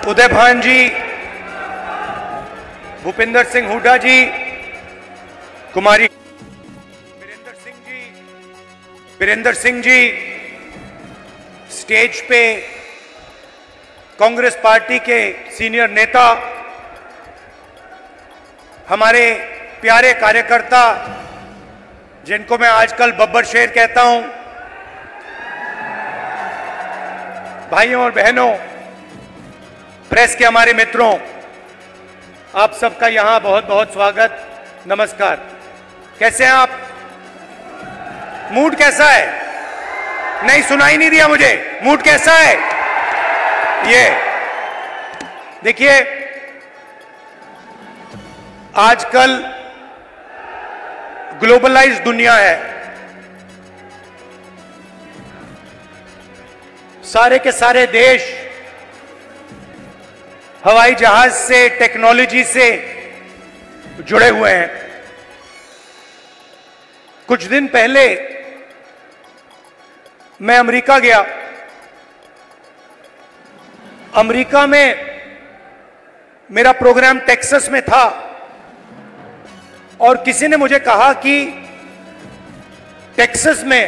उदय भान जी, भूपिंदर सिंह हुड्डा जी, कुमारी वीरेंद्र सिंह जी, स्टेज पे कांग्रेस पार्टी के सीनियर नेता, हमारे प्यारे कार्यकर्ता जिनको मैं आजकल बब्बर शेर कहता हूं, भाइयों और बहनों, प्रेस के हमारे मित्रों, आप सबका यहां बहुत बहुत स्वागत, नमस्कार। कैसे हैं आप? मूड कैसा है? नहीं, सुनाई नहीं दिया मुझे। मूड कैसा है? ये देखिए, आजकल ग्लोबलाइज दुनिया है। सारे के सारे देश हवाई जहाज से, टेक्नोलॉजी से जुड़े हुए हैं। कुछ दिन पहले मैं अमेरिका गया। अमेरिका में मेरा प्रोग्राम टेक्सास में था और किसी ने मुझे कहा कि टेक्सास में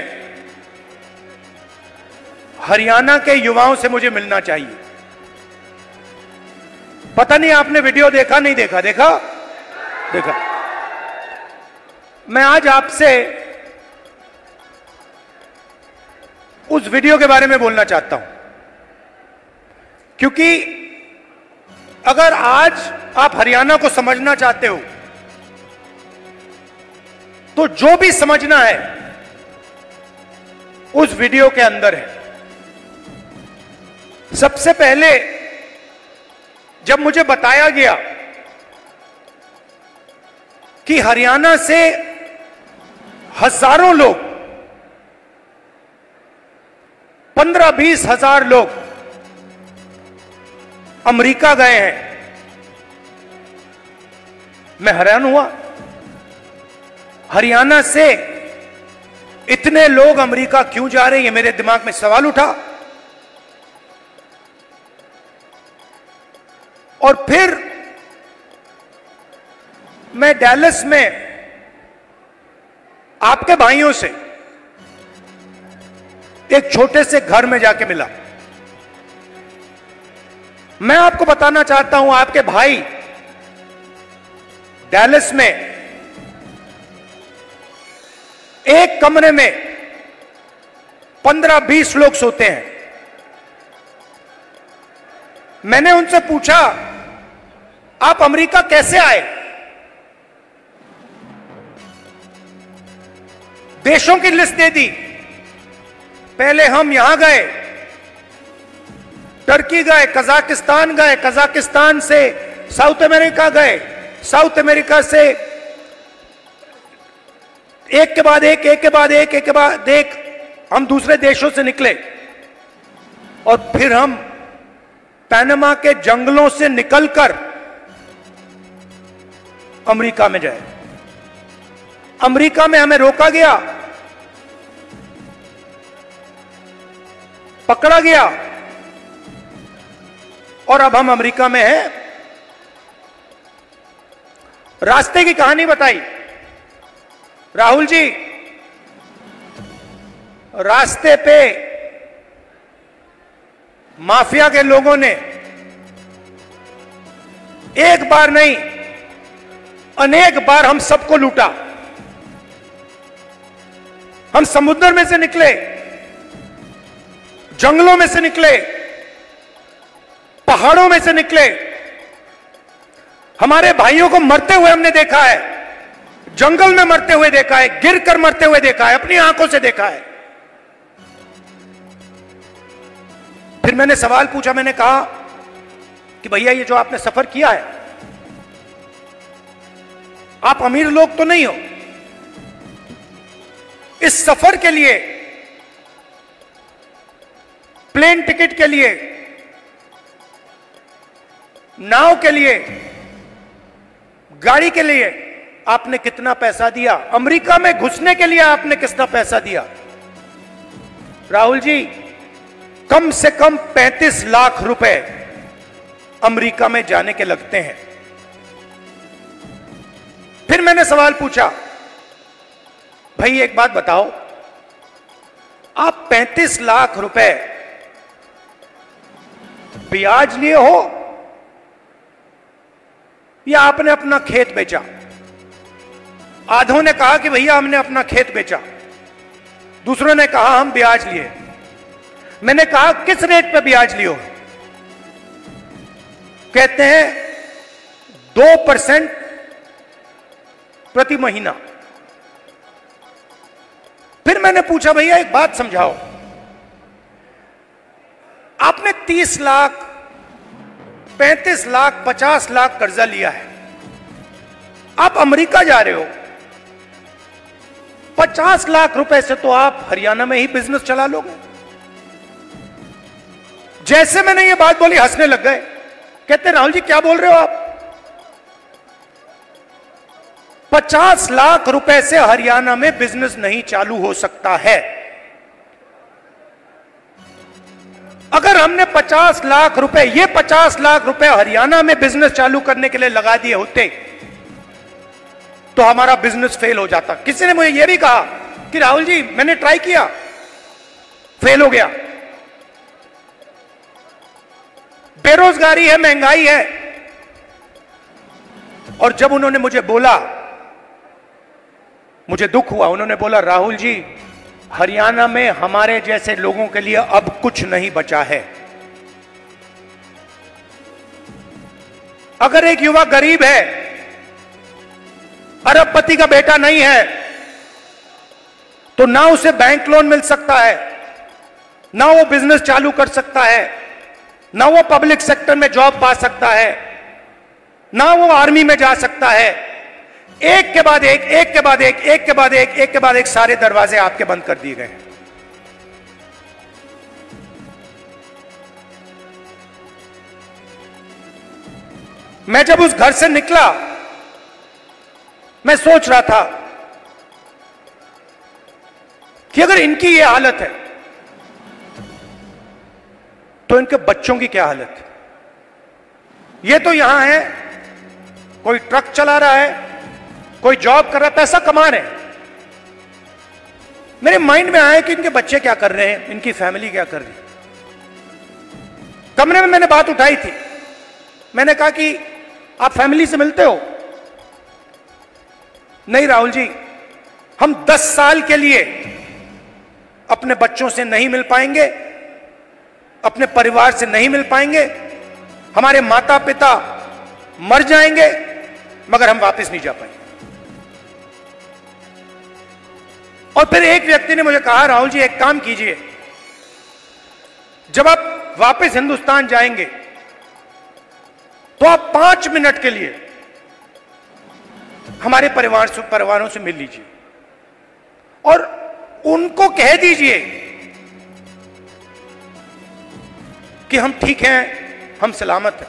हरियाणा के युवाओं से मुझे मिलना चाहिए। पता नहीं आपने वीडियो देखा, नहीं देखा? देखा? देखा। मैं आज आपसे उस वीडियो के बारे में बोलना चाहता हूं, क्योंकि अगर आज आप हरियाणा को समझना चाहते हो तो जो भी समझना है उस वीडियो के अंदर है। सबसे पहले जब मुझे बताया गया कि हरियाणा से हजारों लोग, 15-20 हजार लोग अमेरिका गए हैं, मैं हैरान हुआ। हरियाणा से इतने लोग अमेरिका क्यों जा रहे हैं, ये मेरे दिमाग में सवाल उठा। और फिर मैं डैलस में आपके भाइयों से एक छोटे से घर में जाके मिला। मैं आपको बताना चाहता हूं, आपके भाई डैलस में एक कमरे में 15-20 लोग सोते हैं। मैंने उनसे पूछा, आप अमेरिका कैसे आए? देशों की लिस्ट दे दी। पहले हम यहां गए, टर्की गए, कजाकिस्तान गए, कजाकिस्तान से साउथ अमेरिका गए, साउथ अमेरिका से एक के बाद एक, एक के बाद एक, एक के बाद एक हम दूसरे देशों से निकले और फिर हम पनामा के जंगलों से निकलकर अमेरिका में जाए। अमेरिका में हमें रोका गया, पकड़ा गया और अब हम अमेरिका में हैं। रास्ते की कहानी बताई राहुल जी। रास्ते पे माफिया के लोगों ने एक बार नहीं, अनेक बार हम सबको लूटा। हम समुद्र में से निकले, जंगलों में से निकले, पहाड़ों में से निकले। हमारे भाइयों को मरते हुए हमने देखा है, जंगल में मरते हुए देखा है, गिरकर मरते हुए देखा है, अपनी आंखों से देखा है। फिर मैंने सवाल पूछा, मैंने कहा कि भैया ये जो आपने सफर किया है, आप अमीर लोग तो नहीं हो। इस सफर के लिए, प्लेन टिकट के लिए, नाव के लिए, गाड़ी के लिए आपने कितना पैसा दिया? अमेरिका में घुसने के लिए आपने कितना पैसा दिया? राहुल जी, कम से कम 35 लाख रुपए अमेरिका में जाने के लगते हैं। फिर मैंने सवाल पूछा, भाई एक बात बताओ, आप 35 लाख रुपए ब्याज लिए हो या आपने अपना खेत बेचा? आधों ने कहा कि भैया हमने अपना खेत बेचा, दूसरों ने कहा हम ब्याज लिए। मैंने कहा किस रेट पे ब्याज लियो? कहते हैं 2% प्रति महीना। फिर मैंने पूछा भैया एक बात समझाओ, आपने 30 लाख, 35 लाख, 50 लाख कर्जा लिया है, आप अमेरिका जा रहे हो, 50 लाख रुपए से तो आप हरियाणा में ही बिजनेस चला लोगे। जैसे मैंने ये बात बोली हंसने लग गए। कहते राहुल जी क्या बोल रहे हो आप? 50 लाख रुपए से हरियाणा में बिजनेस नहीं चालू हो सकता है। अगर हमने 50 लाख रुपए, ये 50 लाख रुपए हरियाणा में बिजनेस चालू करने के लिए लगा दिए होते तो हमारा बिजनेस फेल हो जाता। किसी ने मुझे यह भी कहा कि राहुल जी मैंने ट्राई किया, फेल हो गया, बेरोजगारी है, महंगाई है। और जब उन्होंने मुझे बोला, मुझे दुख हुआ। उन्होंने बोला राहुल जी हरियाणा में हमारे जैसे लोगों के लिए अब कुछ नहीं बचा है। अगर एक युवा गरीब है, अरबपति का बेटा नहीं है, तो ना उसे बैंक लोन मिल सकता है, ना वो बिजनेस चालू कर सकता है, ना वो पब्लिक सेक्टर में जॉब पा सकता है, ना वो आर्मी में जा सकता है। एक के बाद एक, एक के बाद एक, एक के बाद एक, एक के बाद एक सारे दरवाजे आपके बंद कर दिए गए हैं। मैं जब उस घर से निकला, मैं सोच रहा था कि अगर इनकी ये हालत है तो इनके बच्चों की क्या हालत है। ये तो यहां है, कोई ट्रक चला रहा है, कोई जॉब कर रहा है, पैसा कमा रहे हैं। मेरे माइंड में आया कि इनके बच्चे क्या कर रहे हैं, इनकी फैमिली क्या कर रही है। कमरे में मैंने बात उठाई थी, मैंने कहा कि आप फैमिली से मिलते हो? नहीं राहुल जी, हम 10 साल के लिए अपने बच्चों से नहीं मिल पाएंगे, अपने परिवार से नहीं मिल पाएंगे, हमारे माता पिता मर जाएंगे मगर हम वापस नहीं जा पाएंगे। और फिर एक व्यक्ति ने मुझे कहा राहुल जी एक काम कीजिए, जब आप वापस हिंदुस्तान जाएंगे तो आप 5 मिनट के लिए हमारे परिवारों से मिल लीजिए और उनको कह दीजिए कि हम ठीक हैं, हम सलामत हैं।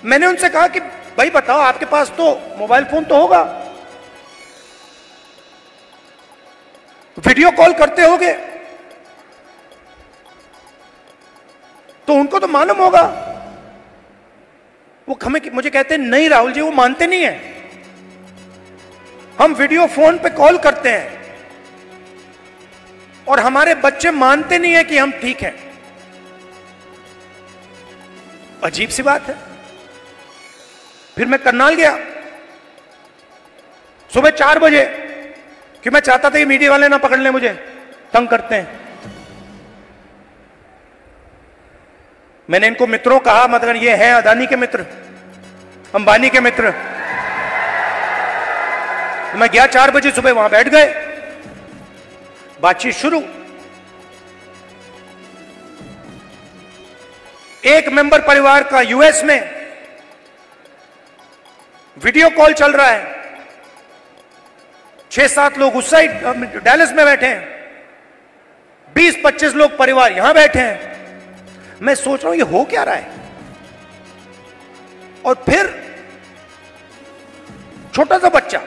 मैंने उनसे कहा कि भाई बताओ आपके पास तो मोबाइल फोन तो होगा, वीडियो कॉल करते होगे, तो उनको तो मालूम होगा। वो मुझे कहते हैं नहीं राहुल जी वो मानते नहीं है, हम वीडियो फोन पे कॉल करते हैं और हमारे बच्चे मानते नहीं है कि हम ठीक हैं। अजीब सी बात है। फिर मैं करनाल गया सुबह 4 बजे, कि मैं चाहता था कि मीडिया वाले ना पकड़ लें, मुझे तंग करते हैं। मैंने इनको मित्रों कहा, मतलब ये हैं अदानी के मित्र, अंबानी के मित्र। मैं गया 4 बजे सुबह, वहां बैठ गए, बातचीत शुरू। एक मेंबर परिवार का यूएस में वीडियो कॉल चल रहा है, 6-7 लोग उस साइड डैलस में बैठे हैं, 20-25 लोग परिवार यहां बैठे हैं। मैं सोच रहा हूं ये हो क्या रहा है। और फिर छोटा सा बच्चा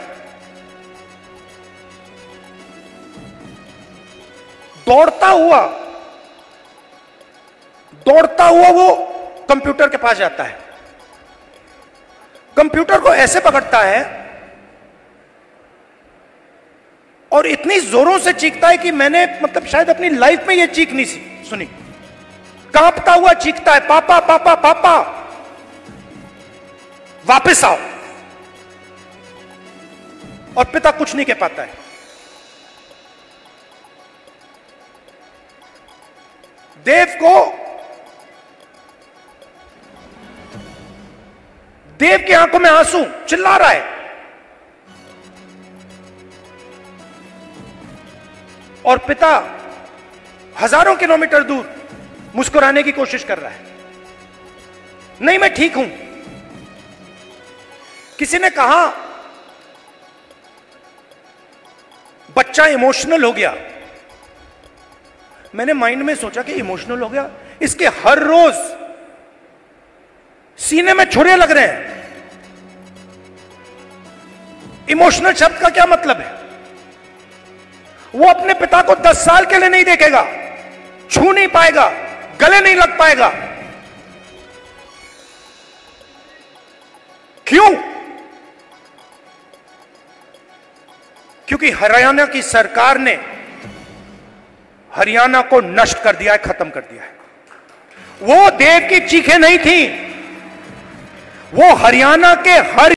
दौड़ता हुआ दौड़ता हुआ वो कंप्यूटर के पास जाता है, कंप्यूटर को ऐसे पकड़ता है और इतनी जोरों से चीखता है कि मैंने मतलब शायद अपनी लाइफ में ये चीख नहीं सुनी। कांपता हुआ चीखता है, पापा पापा पापा वापस आओ। और पिता कुछ नहीं कह पाता है। देव की आंखों में आंसू, चिल्ला रहा है और पिता हजारों किलोमीटर दूर मुस्कुराने की कोशिश कर रहा है, नहीं मैं ठीक हूं। किसी ने कहा बच्चा इमोशनल हो गया। मैंने माइंड में सोचा कि इमोशनल हो गया, इसके हर रोज सीने में छुरे लग रहे हैं। इमोशनल शब्द का क्या मतलब है? वो अपने पिता को 10 साल के लिए नहीं देखेगा, छू नहीं पाएगा, गले नहीं लग पाएगा। क्यों? क्योंकि हरियाणा की सरकार ने हरियाणा को नष्ट कर दिया है, खत्म कर दिया है। वो देव की चीखें नहीं थी, वो हरियाणा के हर